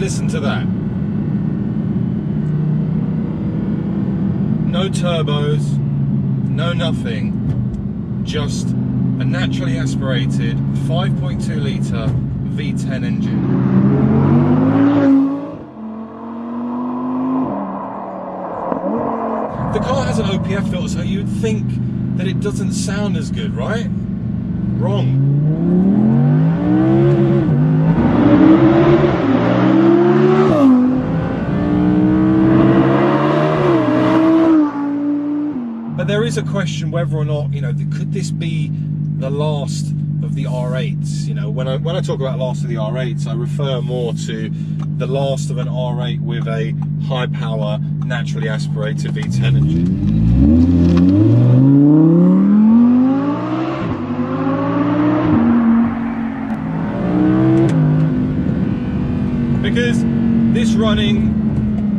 listen to that. No turbos, no nothing, just a naturally aspirated 5.2 litre V10 engine. The car has an OPF filter, so you'd think that it doesn't sound as good, right? Wrong. But there is a question whether or not, you know, could this be the last of the R8s? You know, when I talk about last of the R8s, I refer more to the last of an R8 with a high power, naturally aspirated V10 engine. Because this running,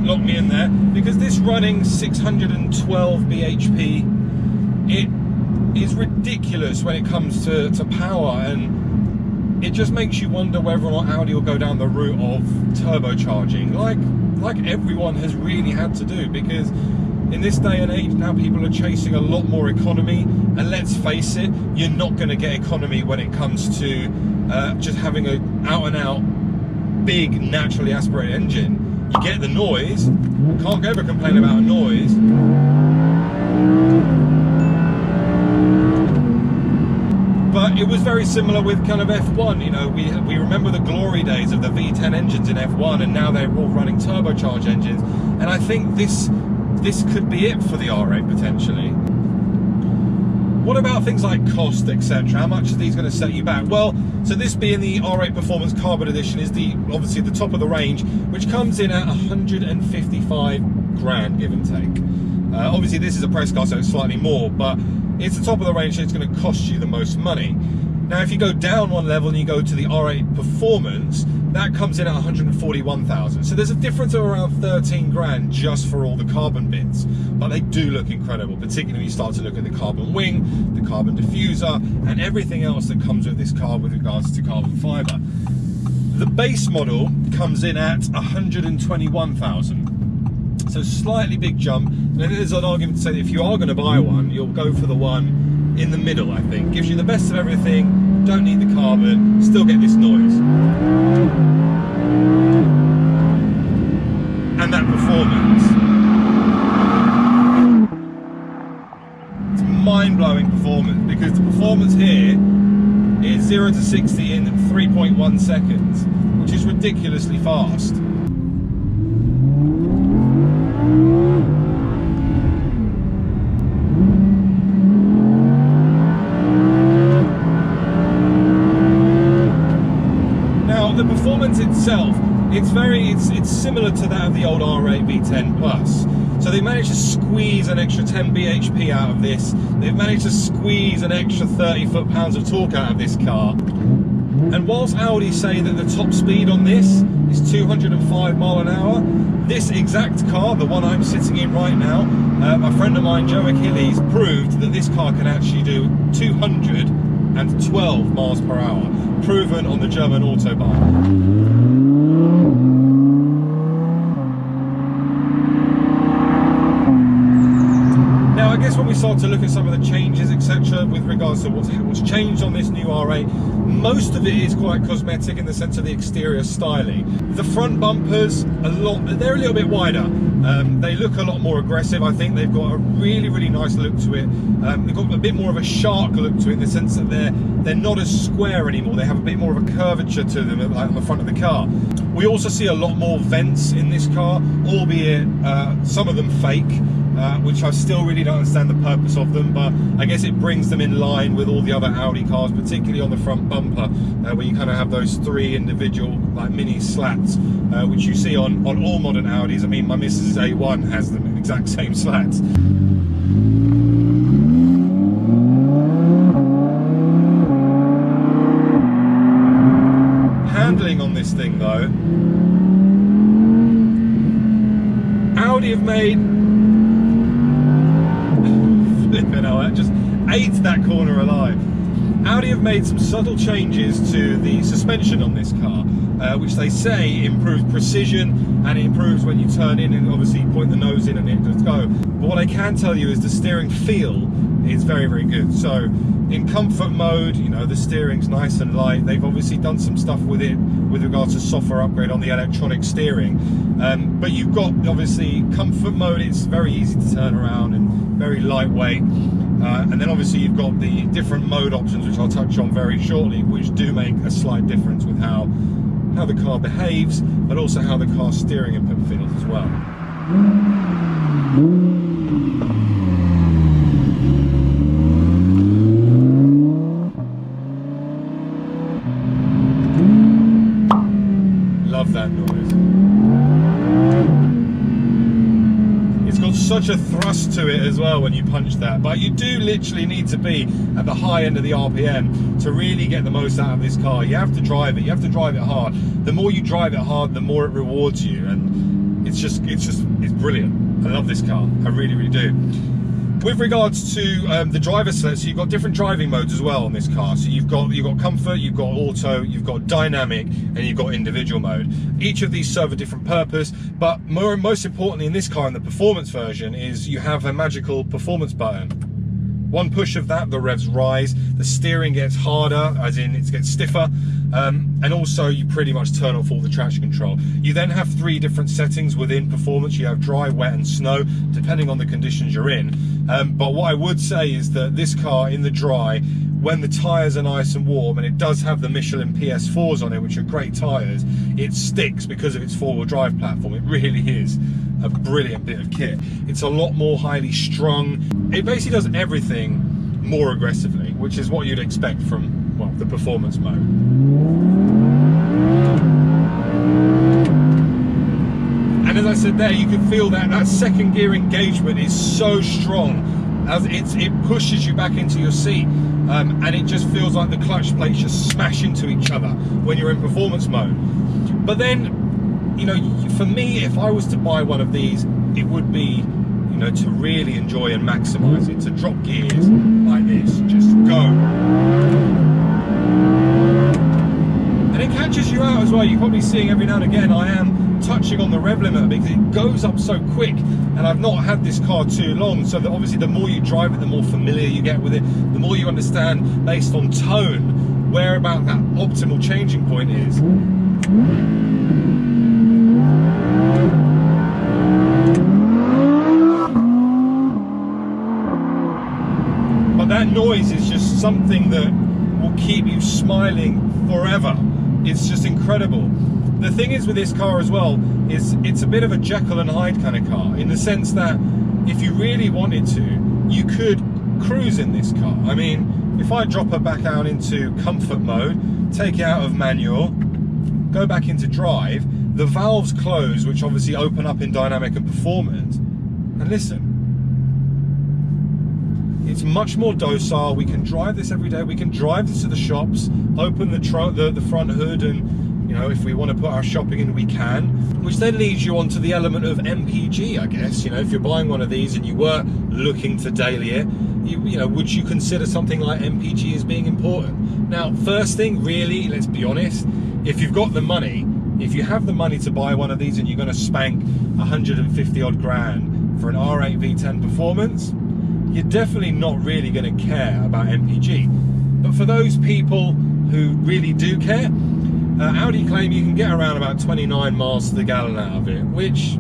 lock me in there, because this running 612 bhp, it is ridiculous when it comes to power, and it just makes you wonder whether or not Audi will go down the route of turbocharging, like everyone has really had to do, because in this day and age now people are chasing a lot more economy, and let's face it, you're not going to get economy when it comes to just having a out and out big naturally aspirated engine. You get the noise, can't ever complain about a noise. But it was very similar with kind of F1, you know, we remember the glory days of the V10 engines in F1, and now they're all running turbocharged engines, and I think this could be it for the R8 potentially. What about things like cost, etc.? How much are these going to set you back? Well, so this being the R8 Performance Carbon Edition is obviously the top of the range, which comes in at 155 grand, give and take. Obviously this is a press car, so it's slightly more, but it's the top of the range, so it's going to cost you the most money. Now, if you go down one level and you go to the R8 Performance, that comes in at 141,000. So there's a difference of around 13 grand just for all the carbon bits. But they do look incredible, particularly when you start to look at the carbon wing, the carbon diffuser, and everything else that comes with this car with regards to carbon fiber. The base model comes in at 121,000. So slightly big jump. And there's an argument to say that if you are going to buy one, you'll go for the one in the middle, I think. Gives you the best of everything, don't need the carbon, still get this noise. And that performance. It's mind-blowing performance, because the performance here is 0 to 60 in 3.1 seconds, which is ridiculously fast. The performance itself, it's similar to that of the old R8 V10 Plus. So they managed to squeeze an extra 10 bhp out of this. They've managed to squeeze an extra 30 foot-pounds of torque out of this car. And whilst Audi say that the top speed on this is 205 mile an hour, this exact car, the one I'm sitting in right now, a friend of mine, Joe Achilles, proved that this car can actually do 212 miles per hour. Proven on the German Autobahn. Now, I guess when we start to look at some of the changes, etc., with regards to what's changed on this new R8, most of it is quite cosmetic in the sense of the exterior styling. The front bumpers, they're a little bit wider. They look a lot more aggressive. I think they've got a really, really nice look to it. They've got a bit more of a shark look to it, in the sense that they're not as square anymore. They have a bit more of a curvature to them, like on the front of the car. We also see a lot more vents in this car, albeit some of them fake, which I still really don't understand the purpose of them, but I guess it brings them in line with all the other Audi cars, particularly on the front bumper, where you kind of have those three individual like mini slats, which you see on all modern Audis. I mean, my Mrs. A1 has the exact same slats. Handling on this thing though, Audi have made, flipping hell, that just ate that corner alive. Audi have made some subtle changes to the suspension on this car, which they say improves precision and it improves when you turn in and obviously point the nose in and it just go. But what I can tell you is the steering feel is very, very good. So in comfort mode, you know, the steering's nice and light. They've obviously done some stuff with it with regards to software upgrade on the electronic steering. But you've got obviously comfort mode, it's very easy to turn around and very lightweight. And then obviously you've got the different mode options, which I'll touch on very shortly, which do make a slight difference with how the car behaves, but also how the car's steering input feels as well. Love that noise. It's got such a thrust to it as well when you punch that, but you do literally need to be at the high end of the RPM to really get the most out of this car. You have to drive it, you have to drive it hard. The more you drive it hard, the more it rewards you, and it's brilliant. I love this car, I really, really do. With regards to the driver select, so you've got different driving modes as well on this car. So you've got comfort, you've got auto, you've got dynamic, and you've got individual mode. Each of these serve a different purpose, but most importantly in this car, in the performance version, is you have a magical performance button. One push of that, the revs rise, the steering gets harder, as in it gets stiffer, and also you pretty much turn off all the traction control. You then have 3 different settings within performance. You have dry, wet and snow, depending on the conditions you're in. But what I would say is that this car in the dry, when the tyres are nice and warm, and it does have the Michelin PS4s on it, which are great tyres, it sticks because of its 4-wheel drive platform. It really is a brilliant bit of kit. It's a lot more highly strung. It basically does everything more aggressively, which is what you'd expect from, well, the performance mode. And as I said there, you can feel that second gear engagement is so strong, as it pushes you back into your seat, and it just feels like the clutch plates just smash into each other when you're in performance mode. But then, you know, for me, if I was to buy one of these, it would be, you know, to really enjoy and maximize it, to drop gears like this, just go. And it catches you out as well. You're probably seeing every now and again I am touching on the rev limiter because it goes up so quick, and I've not had this car too long, so that obviously the more you drive it, the more familiar you get with it, the more you understand based on tone where about that optimal changing point is. But that noise is just something that will keep you smiling forever. It's just incredible. The thing is with this car as well, is it's a bit of a Jekyll and Hyde kind of car, in the sense that if you really wanted to, you could cruise in this car. I mean, if I drop her back out into comfort mode, take it out of manual, go back into drive, the valves close, which obviously open up in dynamic and performance, and listen, it's much more docile. We can drive this every day. We can drive this to the shops, open the front hood, and, you know, if we want to put our shopping in, we can. Which then leads you onto the element of MPG, I guess. You know, if you're buying one of these and you were looking to daily it, you know, would you consider something like MPG as being important? Now, first thing, really, let's be honest, if you've got the money, if you have the money to buy one of these and you're going to spank 150 odd grand for an R8 V10 Performance, you're definitely not really going to care about MPG. But for those people who really do care, Audi claim you can get around about 29 miles to the gallon out of it, which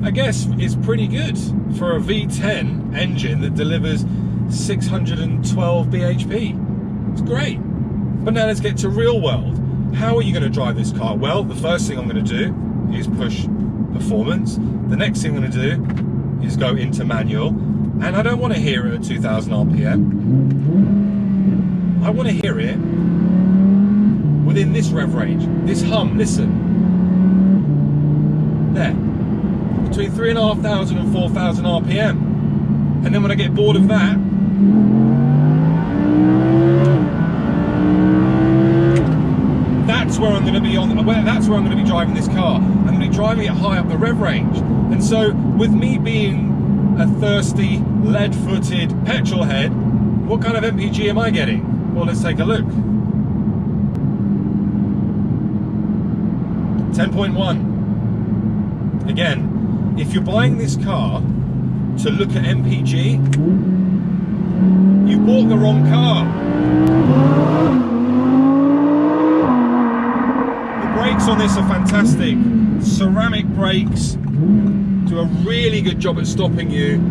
I guess is pretty good for a V10 engine that delivers 612 bhp. It's great. But now let's get to real world. How are you going to drive this car? Well, the first thing I'm going to do is push performance. The next thing I'm going to do is go into manual. And I don't want to hear it at 2000 RPM. I want to hear it within this rev range, this hum, listen. There. Between 3,500 and 4,000 RPM. And then when I get bored of that, that's where I'm going to be that's where I'm going to be driving this car. I'm going to be driving it high up the rev range. And so with me being a thirsty, lead-footed petrol head, what kind of MPG am I getting? Well, let's take a look. 10.1. Again, if you're buying this car to look at MPG, you bought the wrong car. The brakes on this are fantastic. Ceramic brakes do a really good job at stopping you.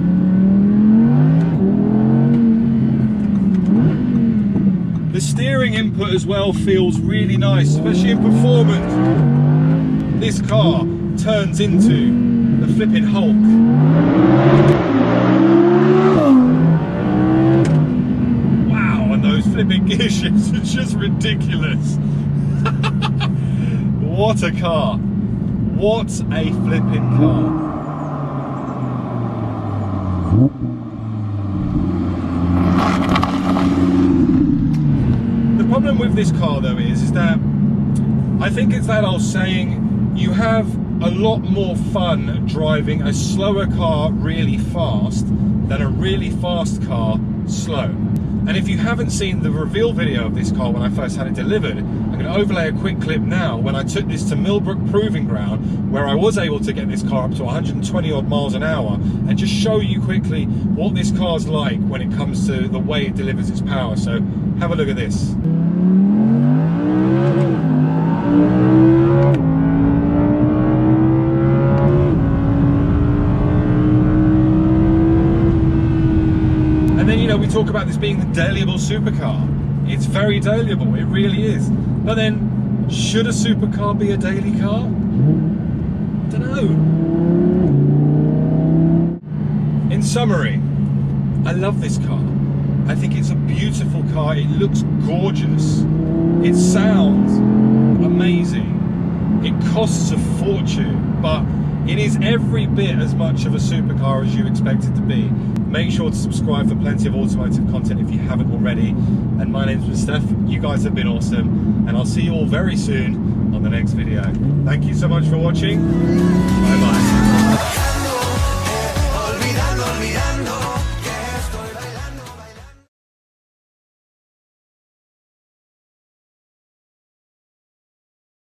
The steering input as well feels really nice, especially in performance. This car turns into the flipping Hulk. Wow, and those flipping gear shifts are just ridiculous. What a car. What a flipping car. The problem with this car though is that I think it's that old saying, you have a lot more fun driving a slower car really fast than a really fast car slow. And if you haven't seen the reveal video of this car when I first had it delivered, I'm going to overlay a quick clip now when I took this to Millbrook Proving Ground, where I was able to get this car up to 120 odd miles an hour, and just show you quickly what this car's like when it comes to the way it delivers its power. So have a look at this. We talk about this being the dailyable supercar. It's very dailyable, it really is. But then, should a supercar be a daily car? I don't know. In summary, I love this car. I think it's a beautiful car. It looks gorgeous. It sounds amazing. It costs a fortune, but it is every bit as much of a supercar as you expect it to be. Make sure to subscribe for plenty of automotive content if you haven't already. And my name's Stef. You guys have been awesome, and I'll see you all very soon on the next video. Thank you so much for watching.